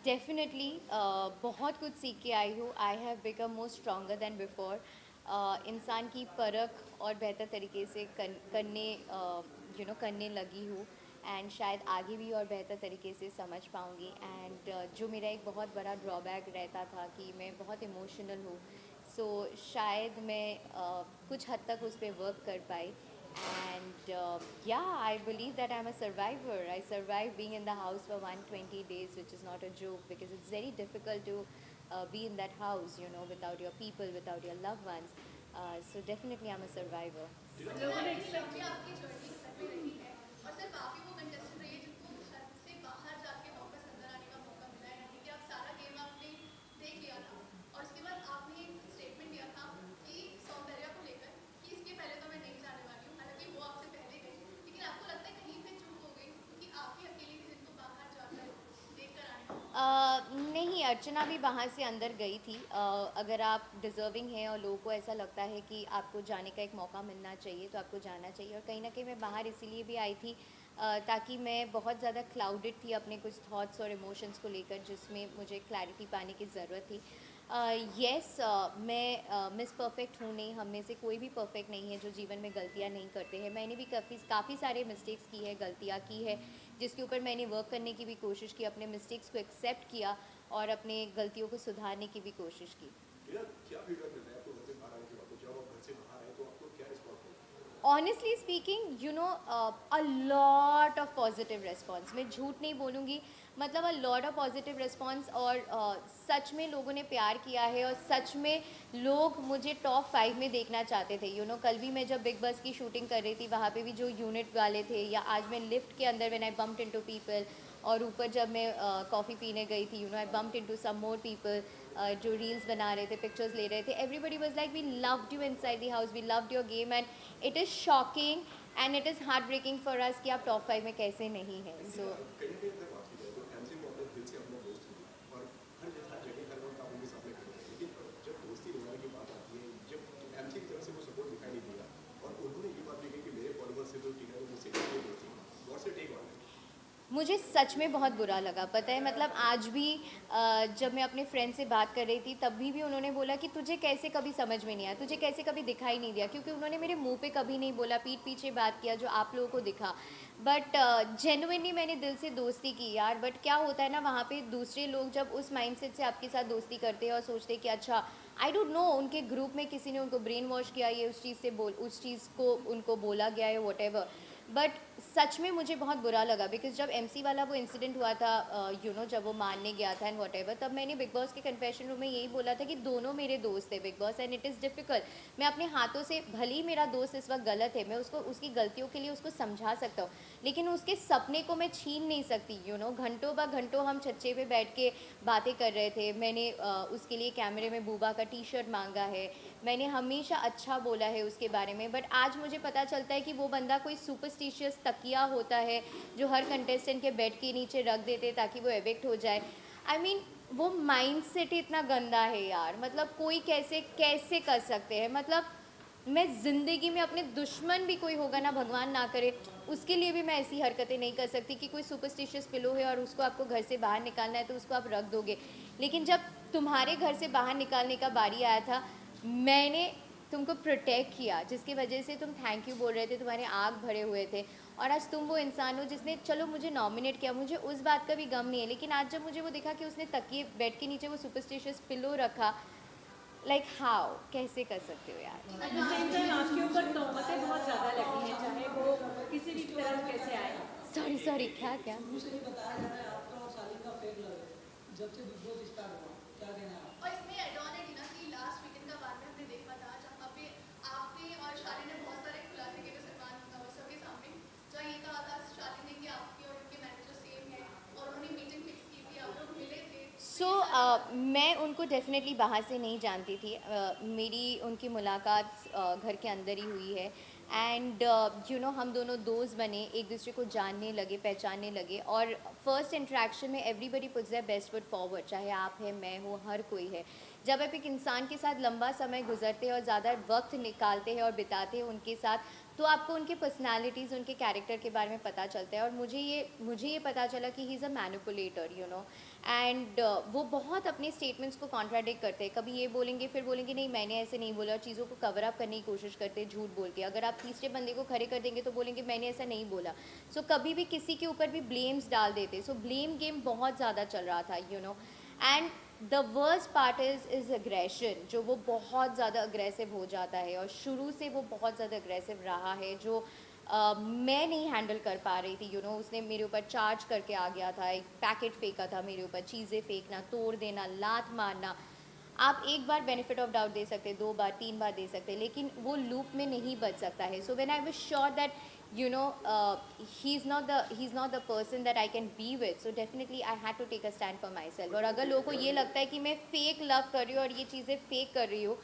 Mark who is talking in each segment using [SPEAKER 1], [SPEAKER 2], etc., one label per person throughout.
[SPEAKER 1] Definitely बहुत कुछ सीख के आई हूँ। I have become more stronger than before. इंसान की परख और बेहतर तरीके से करने लगी हूँ। एंड शायद आगे भी और बेहतर तरीके से समझ पाऊँगी। एंड जो मेरा एक बहुत बड़ा ड्रॉबैक रहता था कि मैं बहुत इमोशनल हूँ, सो शायद मैं कुछ हद तक उस पर वर्क कर पाई। And yeah, I believe that I'm a survivor. I survived being in the house for 120 days, which is not a joke, because it's very difficult to be in that house, without your people, without your loved ones. So definitely I'm a survivor.
[SPEAKER 2] लोगों ने expect किया आपकी journey घर में रही है और सिर्फ आप ही वो कंटेस्टेंट रही है जिनको घर से बाहर जाके वापस अंदर आने का मौका मिला है, यानी कि आप सारा गेम आपने देख लिया था और उसके बाद आपने एक स्टेटमेंट दिया था कि सौंदर्या को लेकर कि इसके पहले तो मैं नहीं जाने वाली हूँ, हालांकि वो आपसे पहले गई, लेकिन आपको लगता है कहीं पे चूक हो गई क्योंकि आप ही अकेली थी जिनको बाहर जाकर देख कर आने का मौका मिला।
[SPEAKER 1] नहीं, अर्चना भी वहाँ से अंदर गई थी। अगर आप डिज़र्विंग हैं और लोगों को ऐसा लगता है कि आपको जाने का एक मौका मिलना चाहिए तो आपको जाना चाहिए। और कहीं ना कहीं मैं बाहर इसीलिए भी आई थी ताकि मैं बहुत ज़्यादा क्लाउडेड थी अपने कुछ थॉट्स और इमोशंस को लेकर, जिसमें मुझे क्लैरिटी पाने की ज़रूरत थी। यस, मैं मिस परफेक्ट हूँ नहीं, हम में से कोई भी परफेक्ट नहीं है जो जीवन में गलतियाँ नहीं करते हैं। मैंने भी काफ़ी सारे मिस्टेक्स की है, गलतियाँ की है, जिसके ऊपर मैंने वर्क करने की भी कोशिश की, अपने मिस्टेक्स को एक्सेप्ट किया और अपने गलतियों को सुधारने की भी कोशिश की।
[SPEAKER 3] क्या फीडबैक मिलता है आपको घर से बाहर आने के बाद? तो जब आप घर से बाहर आए तो आपको क्या रिस्पॉन्स मिला?
[SPEAKER 1] Honestly speaking, a lot of positive response, मैं झूठ नहीं बोलूँगी, मतलब a lot of positive response. और सच में लोगों ने प्यार किया है और सच में लोग मुझे टॉप 5 में देखना चाहते थे। कल भी मैं जब बिग बस की शूटिंग कर रही थी, वहाँ पे भी जो यूनिट वाले थे, या आज मैं लिफ्ट के अंदर when I bumped into people, और ऊपर जब मैं कॉफ़ी पीने गई थी, I bumped into some more people जो रील्स बना रहे थे, पिक्चर्स ले रहे थे। Everybody was like, we loved you inside the house, we loved your game, and it is shocking and it is heart breaking for us कि आप top 5 में कैसे नहीं हैं।
[SPEAKER 3] कहीं
[SPEAKER 1] सो
[SPEAKER 3] कहीं ना कहीं अगर बात की जाए तो एमसी को अपने दिल से अपना दोस्त माना और हर जगह हर वक्त आप उनके सामने खड़े थे, लेकिन जब दोस्ती निभाने की बात आती है, जब एमसी की तरफ से वो सपोर्ट दिखाई नहीं दिया और उन्होंने ये बात भी कही कि मेरे फॉलोअर से जो टीका है वो मुझसे नहीं दोस्ती, what's your take on it?
[SPEAKER 1] मुझे सच में बहुत बुरा लगा, पता है, मतलब आज भी जब मैं अपने फ्रेंड से बात कर रही थी तब भी उन्होंने बोला कि तुझे कैसे कभी समझ में नहीं आया, तुझे कैसे कभी दिखाई नहीं दिया, क्योंकि उन्होंने मेरे मुंह पे कभी नहीं बोला, पीठ पीछे बात किया जो आप लोगों को दिखा। बट जेन्युइनली मैंने दिल से दोस्ती की यार। बट क्या होता है ना, वहाँ पे दूसरे लोग जब उस माइंडसेट से आपके साथ दोस्ती करते हैं और सोचते हैं कि अच्छा, आई डोंट नो, उनके ग्रुप में किसी ने उनको ब्रेन वॉश किया, ये उस चीज़ को उनको बोला गया है, वॉट एवर। बट सच में मुझे बहुत बुरा लगा, बिकॉज जब एमसी वाला वो इंसिडेंट हुआ था, जब वो मारने गया था एंड वट एवर, तब मैंने बिग बॉस के कन्फेशन रूम में यही बोला था कि दोनों मेरे दोस्त थे big boss, and it is difficult. मैं अपने हाथों से, भले ही मेरा दोस्त इस वक्त गलत है, मैं उसको उसकी गलतियों के लिए उसको समझा सकता हूँ, लेकिन उसके सपने को मैं छीन नहीं सकती। घंटों ब घंटों हम छज्जे पे बैठ के बातें कर रहे थे। मैंने उसके लिए कैमरे में बूबा का टी शर्ट मांगा है, मैंने हमेशा अच्छा बोला है उसके बारे में। बट आज मुझे पता चलता है कि वो बंदा कोई सुपरस्टिशियस तकिया होता है जो हर कंटेस्टेंट के बेड के नीचे रख देते ताकि वो एविक्ट हो जाए। आई मीन, वो माइंडसेट इतना गंदा है यार, मतलब कोई कैसे कैसे कर सकते हैं। मतलब मैं ज़िंदगी में, अपने दुश्मन भी कोई होगा ना, भगवान ना करे, उसके लिए भी मैं ऐसी हरकतें नहीं कर सकती कि कोई सुपरस्टिशियस पिलो है और उसको आपको घर से बाहर निकालना है तो उसको आप रख दोगे। लेकिन जब तुम्हारे घर से बाहर निकालने का बारी आया था, मैंने तुमको प्रोटेक्ट किया, जिसकी वजह से तुम थैंक यू बोल रहे थे, तुम्हारे आँख भरे हुए थे, और आज तुम वो इंसान हो जिसने, चलो मुझे नॉमिनेट किया, मुझे उस बात का भी गम नहीं है, लेकिन आज जब मुझे वो देखा कि उसने तकिए, बेड के नीचे वो सुपरस्टिशियस पिलो रखा, लाइक हाउ, कैसे कर सकते हो यार।
[SPEAKER 4] एट द सेम टाइम आपके ऊपर तोहमतें बहुत ज़्यादा लगी हैं, चाहे वो किसी भी तरफ कैसे आए।
[SPEAKER 1] सॉरी सॉरी, क्या क्या?
[SPEAKER 5] शुरू से ही बताया जा रहा है आपका और शालीन का फेक लव है, जब से बिग बॉस स्टार्ट हुआ, क्या कहना है
[SPEAKER 2] और
[SPEAKER 5] आपका?
[SPEAKER 2] इसमें एड ऑन है कि ना कि लास्ट वीकेंड का बाद में हमने देखा था जहाँ पे आपने और शालीन ने बहुत सारे खुलासे किए थे सलमान सबके सामने, जहाँ ये कहा था शालीन ने कि आपकी और उनके मैनेजर सेम है और उन्होंने मीटिंग फिक्स की थी, आप लोग मिले थे, तो
[SPEAKER 1] सो
[SPEAKER 2] ये सारी
[SPEAKER 1] मैं उनको डेफिनेटली बाहर से नहीं जानती थी। मेरी उनकी मुलाकात घर के अंदर ही हुई है। एंड हम दोनों दोस्त बने, एक दूसरे को जानने लगे, पहचानने लगे, और फर्स्ट इंटरेक्शन में everybody puts their best foot forward, चाहे आप हैं, मैं हूँ, हर कोई है। जब आप एक इंसान के साथ लंबा समय गुजरते हैं और ज़्यादा वक्त निकालते हैं और बिताते हैं उनके साथ, तो आपको उनके पर्सनालिटीज़, उनके कैरेक्टर के बारे में पता चलता है। और मुझे ये पता चला कि he is a manipulator, you know, and वो बहुत अपने स्टेटमेंट्स को कॉन्ट्राडिक्ट करते हैं। कभी ये बोलेंगे, फिर बोलेंगे नहीं मैंने ऐसे नहीं बोला, चीज़ों को कवर अप करने की कोशिश करते हैं झूठ बोल के। अगर आप तीसरे बंदे को खड़े कर देंगे तो बोलेंगे मैंने ऐसा नहीं बोला। सो कभी भी किसी के ऊपर भी ब्लेम्स डाल देते। सो ब्लेम गेम बहुत ज़्यादा चल रहा था, you know. And the worst part is aggression, जो वो बहुत ज़्यादा अग्रेसिव हो जाता है, और शुरू से वो बहुत ज़्यादा अग्रेसिव रहा है, जो मैं नहीं हैंडल कर पा रही थी, यू नो। उसने मेरे ऊपर चार्ज करके आ गया था, एक पैकेट फेंका था मेरे ऊपर, चीज़ें फेंकना, तोड़ देना, लात मारना। आप एक बार बेनिफिट ऑफ डाउट दे सकते, 2 बार 3 बार दे सकते, लेकिन वो लूप में नहीं बच सकता है। So when I was sure that you know he's not the person that I can be with, so definitely I had to take a stand for myself. और अगर लोगों को ये लगता है कि मैं फेक लव कर रही हूँ और ये चीज़ें फेक कर रही हूँ,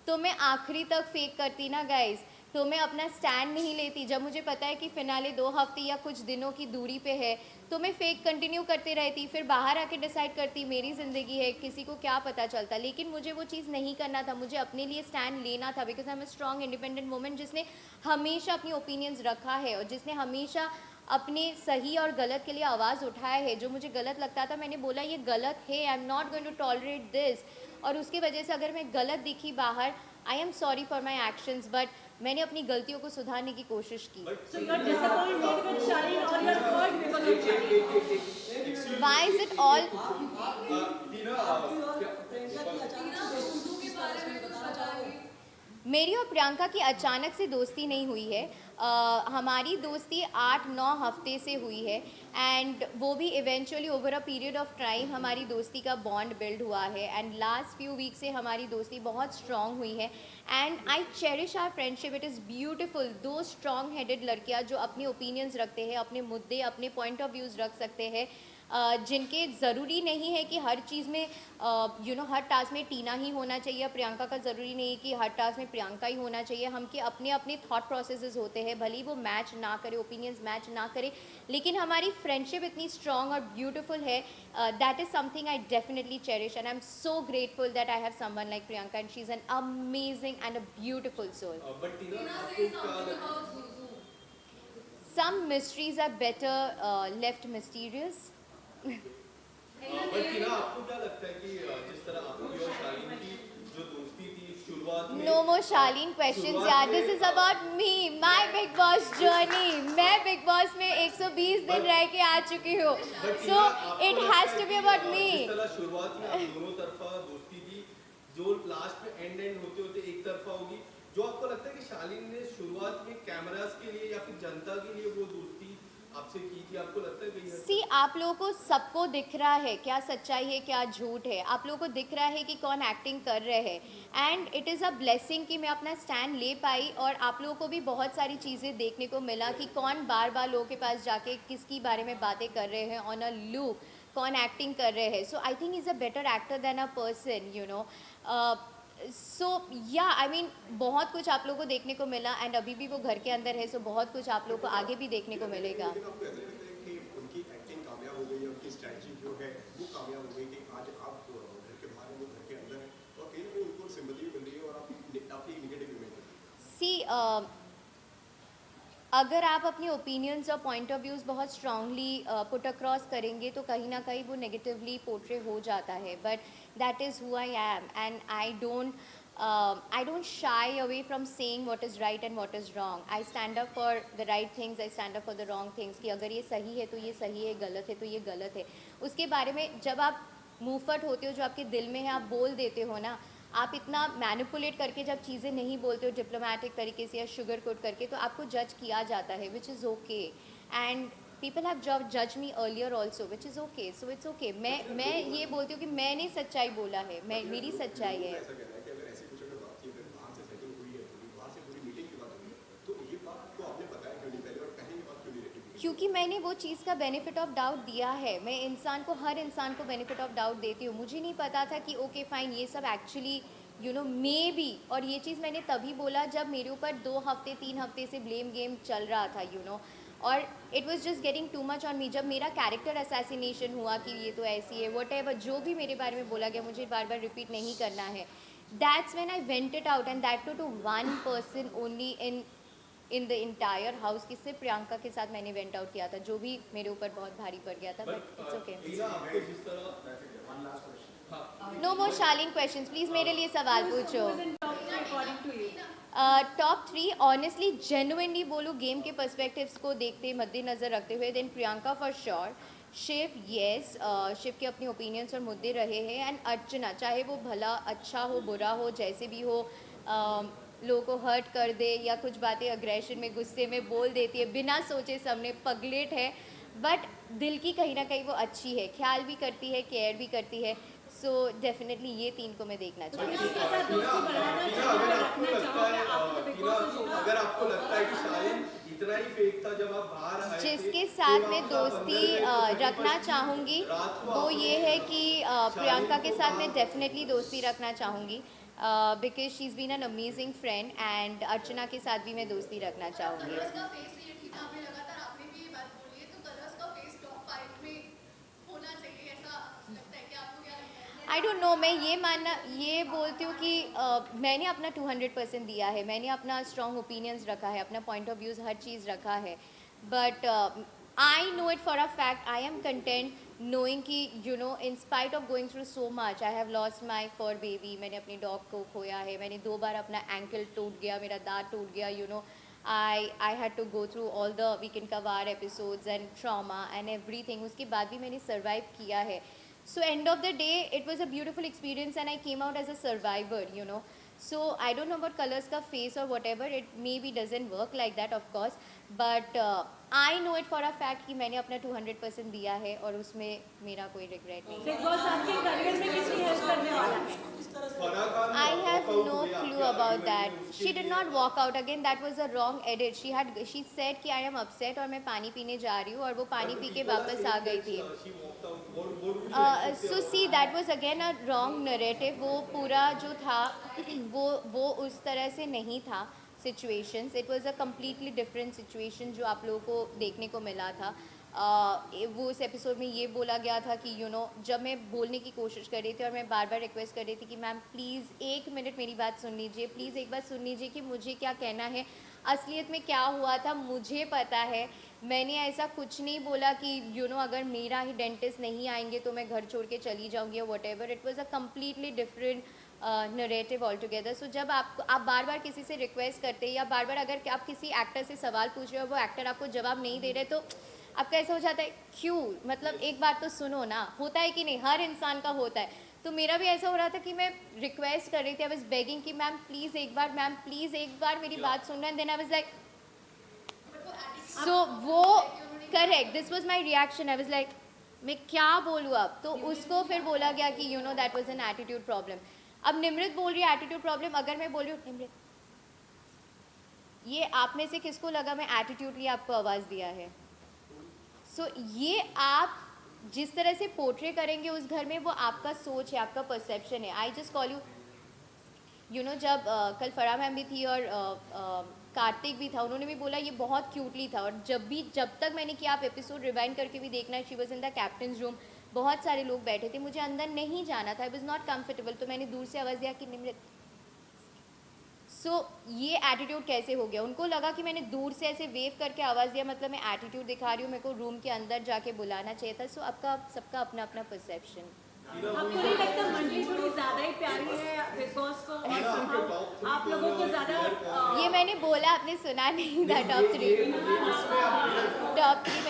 [SPEAKER 1] तो मैं आखिरी तक फेक करती ना गाइज, तो मैं अपना स्टैंड नहीं लेती। जब मुझे पता है कि फिनाले 2 हफ्ते या कुछ दिनों की दूरी पे है, तो मैं फेक कंटिन्यू करती रहती, फिर बाहर आके डिसाइड करती मेरी ज़िंदगी है, किसी को क्या पता चलता। लेकिन मुझे वो चीज़ नहीं करना था, मुझे अपने लिए स्टैंड लेना था, because I am a strong independent woman जिसने हमेशा अपनी ओपिनियंस रखा है और जिसने हमेशा अपने सही और गलत के लिए आवाज़ उठाया है। जो मुझे गलत लगता था मैंने बोला ये गलत है, I am not going to tolerate this. और उसकी वजह से अगर मैं गलत दिखी बाहर, I am sorry for my actions, but मैंने अपनी गलतियों को सुधारने की कोशिश की।
[SPEAKER 4] So you're disappointed with Shaleen or you're hurt because of Shaleen?
[SPEAKER 1] Why is it all
[SPEAKER 5] आपकी और प्रियंका की अचानक से दोस्ती किस तरह से बताना चाहोगे?
[SPEAKER 1] मेरी और प्रियंका की अचानक से दोस्ती नहीं हुई है। हमारी दोस्ती 8-9 हफ्ते से हुई है, एंड वो भी eventually over a period of time हमारी दोस्ती का बॉन्ड बिल्ड हुआ है, एंड लास्ट फ्यू वीक से हमारी दोस्ती बहुत स्ट्रॉन्ग हुई है, and I cherish our friendship. It is beautiful. 2 strong headed लड़कियाँ जो अपने ओपिनियंस रखते हैं, अपने मुद्दे, अपने पॉइंट ऑफ व्यूज़ रख सकते हैं, जिनके ज़रूरी नहीं है कि हर चीज़ में यू नो हर टास्क में टीना ही होना चाहिए, प्रियंका का ज़रूरी नहीं है कि हर टास्क में प्रियंका ही होना चाहिए। हम के अपने अपने थॉट प्रोसेसेस होते हैं, भले ही वो मैच ना करे, ओपिनियंस मैच ना करे, लेकिन हमारी फ्रेंडशिप इतनी स्ट्रॉन्ग और ब्यूटीफुल है। That is something I definitely cherish, and I am so grateful that I have someone like Priyanka, and she is an amazing and a beautiful soul.
[SPEAKER 3] But Tina आपको क्या लगता
[SPEAKER 1] Some mysteries are better left mysterious.
[SPEAKER 3] But Tina आपको क्या लगता है कि जिस तरह आपकी और शालीन की जो दोस्ती थी शुरुआत में
[SPEAKER 1] No more Charlene questions यार, this is about me, my Big Boss journey. मैं Big Boss में 120 दिन रह के आ चुकी हूँ, so it has to be about me.
[SPEAKER 3] जिस तरह शुरुआत में आप दोनों तरफा दोस्ती थी, जो लास्ट में एंड होते होते एक तरफा होगी, जो आपको लगता है कि शालीन ने शुरुआत में कैमरास के लिए या फिर जनता के लिए वो दोस्ती आपसे की थी, आपको लगता है कि
[SPEAKER 1] सी आप लोगों को सबको दिख रहा है क्या सच्चाई है क्या झूठ है, आप लोगों को दिख रहा है कि कौन एक्टिंग कर रहे हैं, and it is a blessing कि मैं अपना स्टैंड ले पाई, और आप लोगों को भी बहुत सारी चीज़ें देखने को मिला कि कौन बार बार लोगों के पास जाके किसकी बारे में बातें कर रहे हैं ऑन अ लूप, कौन एक्टिंग कर रहे हैं। So I think is a better actor than a person, you know. So yeah I mean बहुत कुछ आप लोगों को देखने को मिला, एंड अभी भी वो घर के अंदर है, सो बहुत कुछ आप लोगों को आगे भी देखने को मिलेगा।
[SPEAKER 3] लेकिन आपको ऐसा लगता है कि उनकी एक्टिंग कामयाब हो गई है, उनकी स्ट्रैटेजी जो है वो कामयाब हो गई कि आज आप घर के बाहर हैं, वो घर के अंदर हैं, और कहीं ना कहीं उनको सिंपैथी मिल रही है और आप आपकी नेगेटिव इमेज है।
[SPEAKER 1] सी अगर आप अपने ओपिनियंस और पॉइंट ऑफ व्यूज़ बहुत स्ट्रांगली पुट अक्रॉस करेंगे तो कहीं ना कहीं वो नेगेटिवली पोर्ट्रे हो जाता है, but that is who I am, and I don't shy away from saying what is right and what is wrong. I stand up for the right things, I stand up for the wrong things, कि अगर ये सही है तो ये सही है, गलत है तो ये गलत है। उसके बारे में जब आप मुँहफट होते हो, जो आपके दिल में है आप बोल देते हो ना, आप इतना मैनिपुलेट करके जब चीज़ें नहीं बोलते हो डिप्लोमेटिक तरीके से या शुगर कोट करके, तो आपको जज किया जाता है, which is okay, and people have जज me earlier also, which is okay, so it's okay. मैं ये बोलती हूँ कि मैंने सच्चाई बोला है, मेरी सच्चाई है।
[SPEAKER 3] ऐसा कहना है कि अगर ऐसी कुछ अगर बात की, अगर बाहर से सेटिंग हुई है, पूरी बाहर से पूरी मीटिंग की बात हुई है, तो ये बात को आपने बताया क्यों नहीं पहले, और कहने के बाद क्यों नहीं रेटिफिकेशन?
[SPEAKER 1] क्योंकि मैंने वो चीज़ का बेनिफिट ऑफ डाउट दिया है। मैं इंसान को, हर इंसान को बेनिफिट ऑफ डाउट देती हूँ। मुझे नहीं पता था कि ओके फाइन ये सब actually you know may be, और ये चीज़ मैंने तभी बोला जब मेरे ऊपर 2 हफ्ते 3 हफ्ते से ब्लेम गेम चल रहा था, यू नो, और it was just getting too much on me. जब मेरा कैरेक्टर असैसिनेशन हुआ कि ये तो ऐसी है, वट एवर जो भी मेरे बारे में बोला गया, मुझे बार बार रिपीट नहीं करना है, that's when I went it out, and that to 1 person only in in the entire house कि सिर्फ प्रियंका के साथ मैंने वेंट आउट किया था, जो भी मेरे ऊपर बहुत भारी पड़ गया था, बट इट्स ओके।
[SPEAKER 5] टीना आपको जिस तरह
[SPEAKER 3] वन लास्ट क्वेश्चन।
[SPEAKER 5] हाँ
[SPEAKER 1] no more Shalin questions, please मेरे लिए सवाल पूछो।
[SPEAKER 4] According to you
[SPEAKER 1] top 3 honestly genuinely बोलूँ गेम के पर्सपेक्टिव्स को देखते मद्देनज़र रखते हुए, then Priyanka for sure, Shiv yes, Shiv के अपने ओपिनियंस और मुद्दे रहे हैं, एंड अर्चना चाहे वो भला अच्छा हो बुरा हो जैसे भी हो, लोगों को हर्ट कर दे या कुछ बातें अग्रेशन में गुस्से में बोल देती है बिना सोचे समझे, पगलेट है बट दिल की कहीं ना कहीं वो अच्छी है, ख्याल भी करती है, केयर भी करती है। सो डेफिनेटली ये 3 को मैं देखना चाहूँगी।
[SPEAKER 4] इसके साथ दोस्ती बढ़ाना
[SPEAKER 5] टीना,
[SPEAKER 4] चाहिए,
[SPEAKER 5] अगर आपको
[SPEAKER 4] रखना
[SPEAKER 5] लगता है
[SPEAKER 4] चाहोगे आप तो बिग बॉस
[SPEAKER 5] टीना,
[SPEAKER 4] होगा।
[SPEAKER 5] अगर आपको लगता है कि शालीन इतना ही फेक था जब आप बाहर आए थे,
[SPEAKER 1] जिसके
[SPEAKER 5] फिर
[SPEAKER 1] साथ मैं
[SPEAKER 5] आप
[SPEAKER 1] दोस्ती
[SPEAKER 5] अंदर गए तो
[SPEAKER 1] रखना
[SPEAKER 5] 30%
[SPEAKER 1] चाहूँगी
[SPEAKER 5] रात को
[SPEAKER 1] वो
[SPEAKER 5] आपने
[SPEAKER 1] ये है कि प्रियंका के
[SPEAKER 5] को
[SPEAKER 1] साथ मैं
[SPEAKER 5] कहा-
[SPEAKER 1] डेफिनेटली दोस्ती रखना चाहूँगी, because she is been an amazing friend, and Archana के साथ भी मैं दोस्ती रखना चाहूँगी।
[SPEAKER 2] कलर्स का फेस नहीं है ठीक है, आपने लगातार आपने भी ये बात बोली है, तो कलर्स का फेस टॉप 5 में होना चाहिए, ऐसा लगता है कि आपको क्या लगता है?
[SPEAKER 1] आई डोंट नो, मैं ये बोलती हूँ कि मैंने अपना 200% दिया है, मैंने अपना स्ट्रॉन्ग ओपिनियंस रखा है, अपना पॉइंट ऑफ व्यूज़ हर चीज़ रखा है, but I know it for a fact, I am content knowing कि you know in spite of going through so much, I have lost my for baby, मैंने अपने dog को खोया है, मैंने 2 बार अपना एंकल टूट गया, मेरा दांत टूट गया, you know I had to go through all the weekend कवार episodes and trauma and everything, उसके बाद भी मैंने सर्वाइव किया है। So end of the day, it was a beautiful experience and I came out as a survivor, you know. So I don't know about colors ka face or whatever, it maybe doesn't work like that of course, but I know it for a fact कि मैंने अपना 200% दिया है और उसमें मेरा कोई regret नहीं है।
[SPEAKER 4] बिग बॉस आपके करियर में कितनी हेल्प करने वाला है?
[SPEAKER 5] Farah Khan
[SPEAKER 1] I have
[SPEAKER 5] walk out
[SPEAKER 1] no
[SPEAKER 5] हुए आपके
[SPEAKER 1] clue about
[SPEAKER 5] argument
[SPEAKER 1] that.
[SPEAKER 5] में, उसके
[SPEAKER 1] She did
[SPEAKER 5] लिए-
[SPEAKER 1] not walk out again. That was a wrong edit. She said कि I am upset और मैं पानी पीने जा रही हूँ और वो पानी पी के वापस आ गई थी।
[SPEAKER 5] She walked out. What would you like to say
[SPEAKER 1] So
[SPEAKER 5] about
[SPEAKER 1] see, that was again a wrong narrative. वो पूरा जो था वो उस तरह से नहीं था situations. It was a completely different situation जो आप लोगों को देखने को मिला था। वो उस एपिसोड में ये बोला गया था कि यू नो जब मैं बोलने की कोशिश कर रही थी और मैं बार बार रिक्वेस्ट कर रही थी कि मैम प्लीज़ 1 मिनट मेरी बात सुन लीजिए, प्लीज़ एक बार सुन लीजिए कि मुझे क्या कहना है, असलियत में क्या हुआ था मुझे पता है, मैंने ऐसा कुछ नहीं बोला कि यू नो अगर मेरा ही डेंटिस्ट नहीं आएंगे तो मैं घर छोड़ के चली जाऊंगी और whatever, it was a completely different narrative all together. So जब आप बार बार किसी से रिक्वेस्ट करते हैं या बार बार अगर आप किसी एक्टर से सवाल पूछ रहे हो और वो एक्टर आपको जवाब नहीं दे रहे तो आपका ऐसा हो जाता है क्यों, मतलब एक बात तो सुनो ना, होता है कि नहीं, हर इंसान का होता है। तो मेरा भी ऐसा हो रहा था कि मैं रिक्वेस्ट कर रही थी, आई वाज बेगिंग कि मैम प्लीज़ एक बार, मैम प्लीज़ एक बार मेरी बात सुनना, and then I was like so वो correct, this was my reaction, I was like मैं क्या बोलूँ अब, तो उसको फिर बोला गया कि you know that was an attitude problem. अब निमृत बोल रही है एटीट्यूड प्रॉब्लम, अगर मैं बोल रही हूँ निमृत ये आप में से किसको लगा मैं एटीट्यूडली आपको आवाज़ दिया है? सो ये आप जिस तरह से पोर्ट्रे करेंगे उस घर में वो आपका सोच है, आपका परसेप्शन है। I just call you know जब कल फराह मैम भी थी और कार्तिक भी था, उन्होंने भी बोला ये बहुत क्यूटली था, और जब तक मैंने किया आप एपिसोड रिवाइंड करके भी देखना, she was in the captains room, बहुत सारे लोग बैठे थे, मुझे अंदर नहीं जाना था, आई वॉज नॉट कम्फर्टेबल, तो मैंने दूर से आवाज़ दिया कि निमृत। सो ये एटीट्यूड कैसे हो गया? उनको लगा कि मैंने दूर से ऐसे वेव करके आवाज़ दिया मतलब मैं एटीट्यूड दिखा रही हूँ, मेरे को रूम के अंदर जाके बुलाना चाहिए था। सो आपका सबका अपना अपना परसेप्शन।
[SPEAKER 4] आपको नहीं लगता मंडली थोड़ी ज्यादा ही प्यारी है बिग बॉस को, और somehow आप लोगों को ज्यादा
[SPEAKER 1] ये मैंने बोला, आपने सुना नहीं था? टॉप 3 मैंने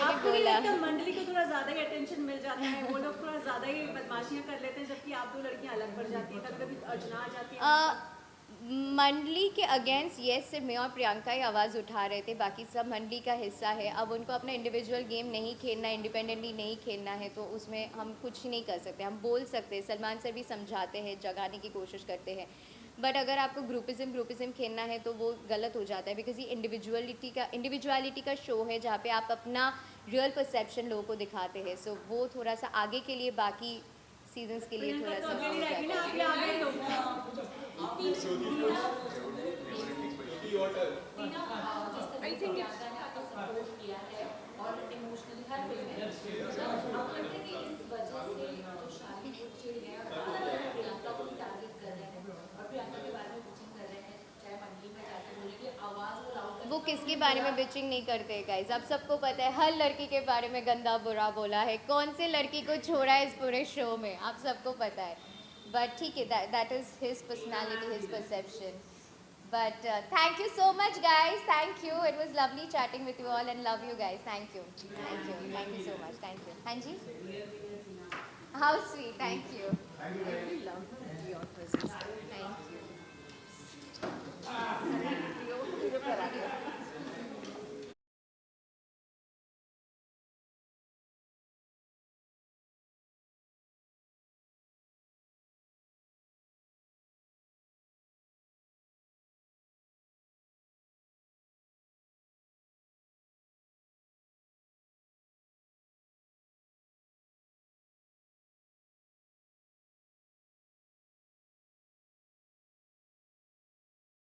[SPEAKER 4] आपको नहीं
[SPEAKER 1] बोला।
[SPEAKER 4] लगता मंडली को थोड़ा ज्यादा ही अटेंशन मिल जाता है, वो लोग थोड़ा ज्यादा ही बदमाशियां कर लेते हैं, जबकि आप 2 लड़कियां अलग पड़ जाती हैं, कभी कभी अर्चना आ जाती है।
[SPEAKER 1] मंडली के अगेंस्ट येस सिर्फ मैं और प्रियंका ही आवाज़ उठा रहे थे, बाकी सब मंडली का हिस्सा है। अब उनको अपना इंडिविजुअल गेम नहीं खेलना, इंडिपेंडेंटली नहीं खेलना है, तो उसमें हम कुछ नहीं कर सकते। हम बोल सकते हैं, सलमान सर भी समझाते हैं, जगाने की कोशिश करते हैं, बट अगर आपको ग्रुपिज़म खेलना है तो वो गलत हो जाता है, बिकॉज ये इंडिविजुअलिटी का शो है जहाँ पे आप अपना रियल परसेप्शन लोगों को दिखाते हैं। सो वो थोड़ा सा आगे के लिए, बाकी सीजन्स के लिए थोड़ा
[SPEAKER 4] प्रियंका तो
[SPEAKER 1] सा
[SPEAKER 4] अकेली
[SPEAKER 1] हो
[SPEAKER 4] रहेगी
[SPEAKER 1] जाता
[SPEAKER 4] ना,
[SPEAKER 1] है।
[SPEAKER 4] आपके आगे ही लोग
[SPEAKER 5] Your turn.
[SPEAKER 6] I think Priyanka ने आपको सपोर्ट किया है और इमोशनली हर वे में आप कहते हैं कि इस वजह से जो शादी को चिढ़ गया और प्रियंका को भी टारगेट कर रहे हैं और प्रियंका के बारे में कुछ कर रहे हैं, चाहे मंडली में जाके बोले कि आवाज़ को लाउड
[SPEAKER 1] वो किसके बारे में बिचिंग नहीं करते गाइज, आप सबको पता है हर लड़की के बारे में गंदा बुरा बोला है, कौन से लड़की को छोड़ा है इस पूरे शो में, आप सबको पता है. बट ठीक है, that is his personality, his perception. But thank you so much guys, thank you, it was lovely chatting with you all and love you guys, thank you so much, thank you. Hanji, how sweet, thank you.
[SPEAKER 4] I really love your presence.
[SPEAKER 1] Thank you.